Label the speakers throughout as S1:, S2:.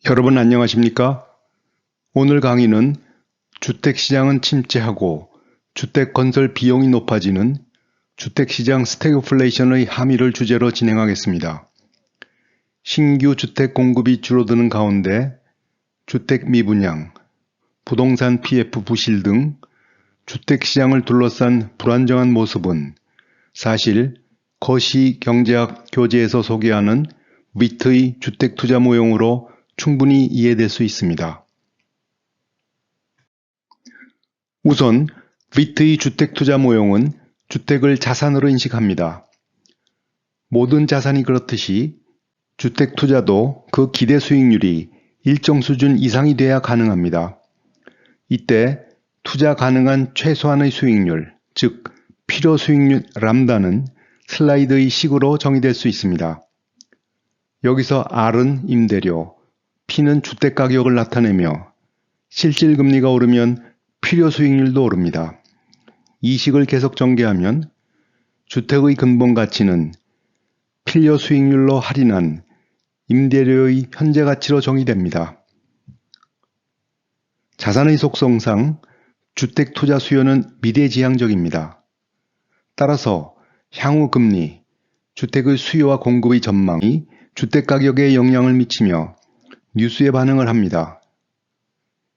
S1: 여러분 안녕하십니까? 오늘 강의는 주택시장은 침체하고 주택 건설 비용이 높아지는 주택시장 스태그플레이션의 함의를 주제로 진행하겠습니다. 신규 주택 공급이 줄어드는 가운데 주택 미분양, 부동산 PF 부실 등 주택시장을 둘러싼 불안정한 모습은 사실 거시경제학 교재에서 소개하는 위트의 주택투자 모형으로 충분히 이해될 수 있습니다. 우선 위트의 주택투자 모형은 주택을 자산으로 인식합니다. 모든 자산이 그렇듯이 주택투자도 그 기대 수익률이 일정 수준 이상이 돼야 가능합니다. 이때 투자 가능한 최소한의 수익률, 즉 필요 수익률 람다는 슬라이드의 식으로 정의될 수 있습니다. 여기서 R은 임대료, P는 주택가격을 나타내며 실질금리가 오르면 필요 수익률도 오릅니다. 이 식을 계속 전개하면 주택의 근본 가치는 필요 수익률로 할인한 임대료의 현재 가치로 정의됩니다. 자산의 속성상 주택 투자 수요는 미래지향적입니다. 따라서 향후 금리, 주택의 수요와 공급의 전망이 주택가격에 영향을 미치며 뉴스에 반응을 합니다.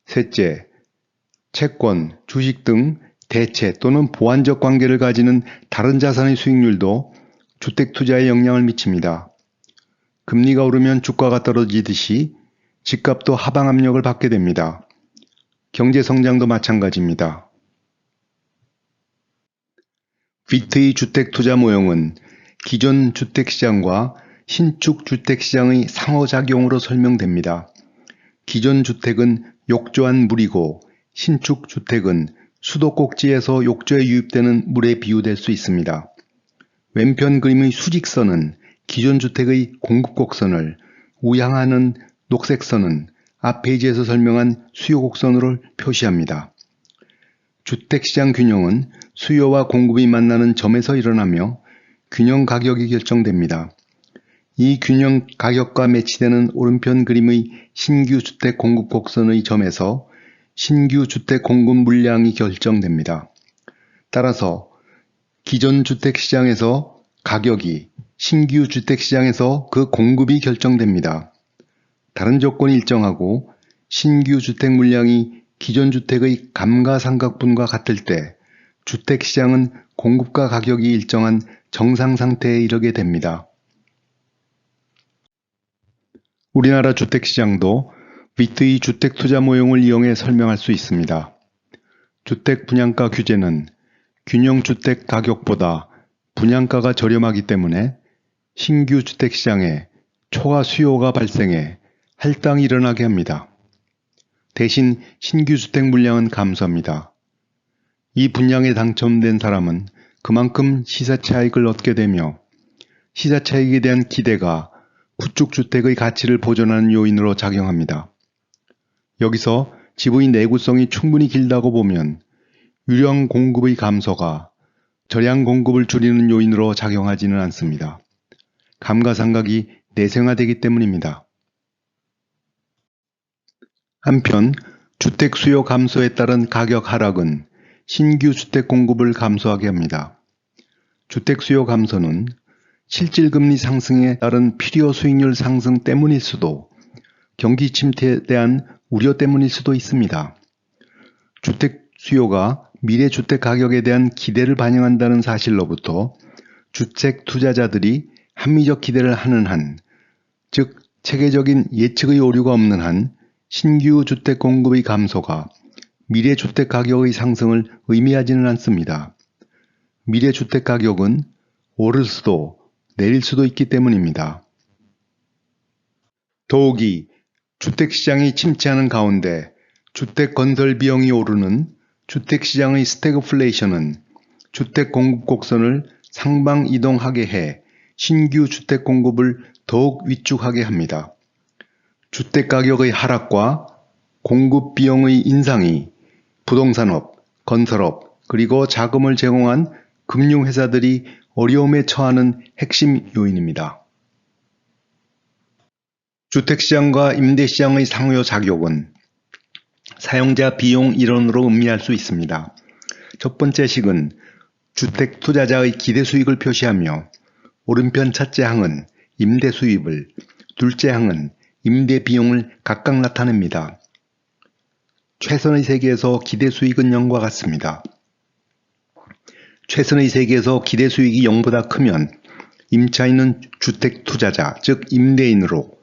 S1: 셋째, 채권, 주식 등 대체 또는 보완적 관계를 가지는 다른 자산의 수익률도 주택 투자에 영향을 미칩니다. 금리가 오르면 주가가 떨어지듯이 집값도 하방 압력을 받게 됩니다. 경제 성장도 마찬가지입니다. 위트의 주택 투자 모형은 기존 주택시장과 신축 주택시장의 상호작용으로 설명됩니다. 기존 주택은 욕조한 물이고 신축 주택은 수도꼭지에서 욕조에 유입되는 물에 비유될 수 있습니다. 왼편 그림의 수직선은 기존 주택의 공급 곡선을, 우향하는 녹색 선은 앞 페이지에서 설명한 수요 곡선으로 표시합니다. 주택시장 균형은 수요와 공급이 만나는 점에서 일어나며 균형 가격이 결정됩니다. 이 균형 가격과 매치되는 오른편 그림의 신규 주택 공급 곡선의 점에서 신규 주택 공급 물량이 결정됩니다. 따라서 기존 주택시장에서 가격이 신규 주택시장에서 그 공급이 결정됩니다. 다른 조건이 일정하고 신규 주택 물량이 기존 주택의 감가상각분과 같을 때 주택시장은 공급과 가격이 일정한 정상 상태에 이르게 됩니다. 우리나라 주택시장도 위트의 주택투자 모형을 이용해 설명할 수 있습니다. 주택 분양가 규제는 균형주택 가격보다 분양가가 저렴하기 때문에 신규 주택시장에 초과 수요가 발생해 할당이 일어나게 합니다. 대신 신규 주택 물량은 감소합니다. 이 분양에 당첨된 사람은 그만큼 시세차익을 얻게 되며 시세차익에 대한 기대가 구축주택의 가치를 보존하는 요인으로 작용합니다. 여기서 지분의 내구성이 충분히 길다고 보면 유령 공급의 감소가 절약 공급을 줄이는 요인으로 작용하지는 않습니다. 감가상각이 내생화되기 때문입니다. 한편 주택 수요 감소에 따른 가격 하락은 신규 주택 공급을 감소하게 합니다. 주택 수요 감소는 실질금리 상승에 따른 필요 수익률 상승 때문일 수도, 경기 침체에 대한 우려 때문일 수도 있습니다. 주택 수요가 미래 주택 가격에 대한 기대를 반영한다는 사실로부터 주택 투자자들이 합리적 기대를 하는 한, 즉 체계적인 예측의 오류가 없는 한 신규 주택 공급의 감소가 미래 주택 가격의 상승을 의미하지는 않습니다. 미래 주택 가격은 오를 수도 내릴 수도 있기 때문입니다. 더욱이 주택시장이 침체하는 가운데 주택 건설 비용이 오르는 주택시장의 스태그플레이션은 주택 공급 곡선을 상방 이동하게 해 신규 주택 공급을 더욱 위축하게 합니다. 주택 가격의 하락과 공급 비용의 인상이 부동산업, 건설업, 그리고 자금을 제공한 금융회사들이 어려움에 처하는 핵심 요인입니다. 주택시장과 임대시장의 상호작용은 사용자 비용 이론으로 음미할 수 있습니다. 첫 번째 식은 주택 투자자의 기대 수익을 표시하며 오른편 첫째 항은 임대 수입을, 둘째 항은 임대 비용을 각각 나타냅니다. 최선의 세계에서 기대 수익은 0과 같습니다. 최선의 세계에서 기대 수익이 0보다 크면 임차인은 주택 투자자, 즉 임대인으로,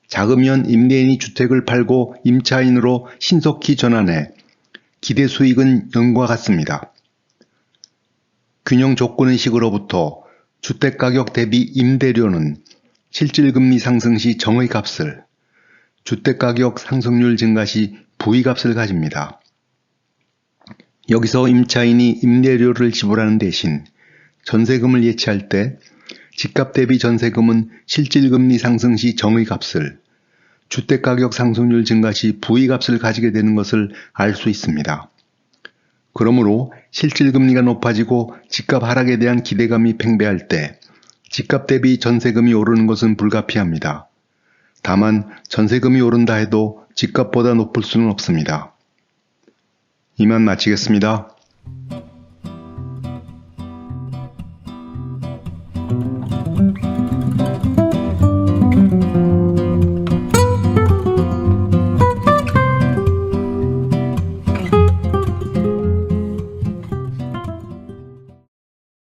S1: 작으면 임대인이 주택을 팔고 임차인으로 신속히 전환해 기대 수익은 0과 같습니다. 균형 조건의 식으로부터 주택가격 대비 임대료는 실질금리 상승 시 정의 값을, 주택가격 상승률 증가 시 부의 값을 가집니다. 여기서 임차인이 임대료를 지불하는 대신 전세금을 예치할 때 집값 대비 전세금은 실질금리 상승 시 정의 값을, 주택가격 상승률 증가 시 부의 값을 가지게 되는 것을 알 수 있습니다. 그러므로 실질금리가 높아지고 집값 하락에 대한 기대감이 팽배할 때 집값 대비 전세금이 오르는 것은 불가피합니다. 다만 전세금이 오른다 해도 집값보다 높을 수는 없습니다. 이만 마치겠습니다.